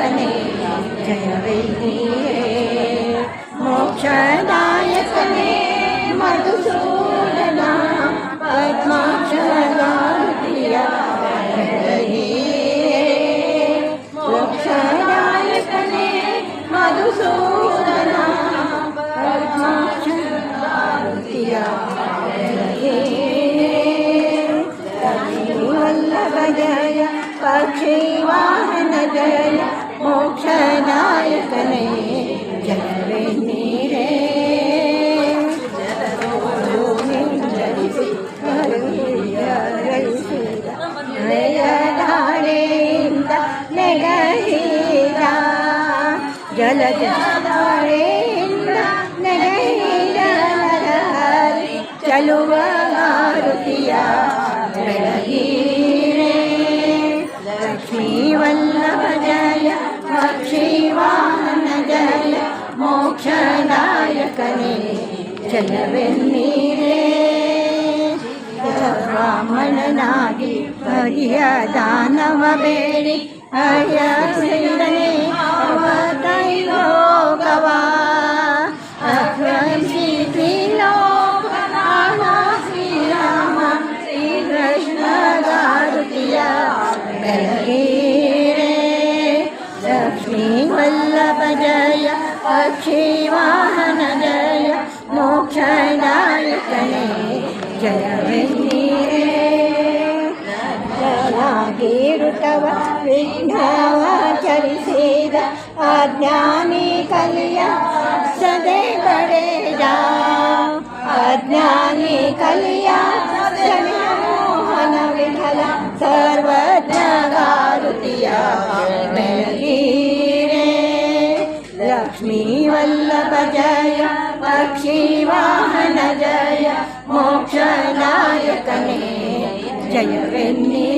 ನಾಯಕನೇ ಜಯವೆನ್ನಿರೆ ಮೋಕ್ಷದಾಯಕನೇ ಮಧುಸೂದನ ಪದ್ಮಾಕ್ಷರಗಾರುತಿಯ ಮೋಕ್ಷದಾಯಕನೇ ಮಧುಸೂದನ ಪದ್ಮಾಕ್ಷರಗಾರುತಿಯ ವಲ್ಲಭ ಜಯ ಪಕ್ಷಿವಾಹನ ಜಯ ಮೋಕ್ಷದಾಯಕನೇ ಜಯವೆನ್ನಿರೆ ಧಾರೆಯಿಂದ ನೆಗಹೀರ ಜಲಧಾರೆಯಿಂದ ನೆಗಹೀರ ಚಲುವ ಮಾರುತಿಯ ಬೆಳಗೀರೆ ಲಕ್ಷ್ಮೀ ವಲ್ಲಭ ಜಯ ಪಕ್ಷಿವಾಹನ ಜಯ ಮೋಕ್ಷದಾಯಕನೇ ಜಯವೆನ್ನಿರೆ ಬ್ರಾಹ್ಮಣನಾಗಿ ಹರಿಯ ದಾನವ ಬೇಡಿ ಹರಿಯ ಸಿಂದನೆ ಅವತೈಲೋಕವ ಅಕ್ರಮಿಸಿ ತ್ರಿಲೋಕನಾಥ ಶ್ರೀರಾಮ ಶ್ರೀಕೃಷ್ಣ ಗಾರುತಿಯ ಬೆಳಗೀರೆ ಲಕ್ಷ್ಮೀ ವಲ್ಲಭ ಜಯ ಪಕ್ಷಿವಾಹನ ಜಯ ಮೋಕ್ಷದಾಯಕನೇ ಜಯವೆನ್ನಿರೆ ಋತವ ವಿಘ್ನವಾಚರಿಸಿದ ಅಜ್ಞಾನಿ ಕಲಿಯ ಸದೆ ಪಡೆದ ಅಜ್ಞಾನಿ ಕಲಿಯ ಸದೆ ಮೋಹನ ವಿಠಲ ಸರ್ವಜ್ಞ ಗಾರುತಿಯ ಬೆಳಗೀರೆ ಲಕ್ಷ್ಮೀ ವಲ್ಲಭ ಜಯ ಪಕ್ಷಿವಾಹನ ಜಯ ಮೋಕ್ಷದಾಯಕನೇ ಜಯವೆನ್ನಿರೆ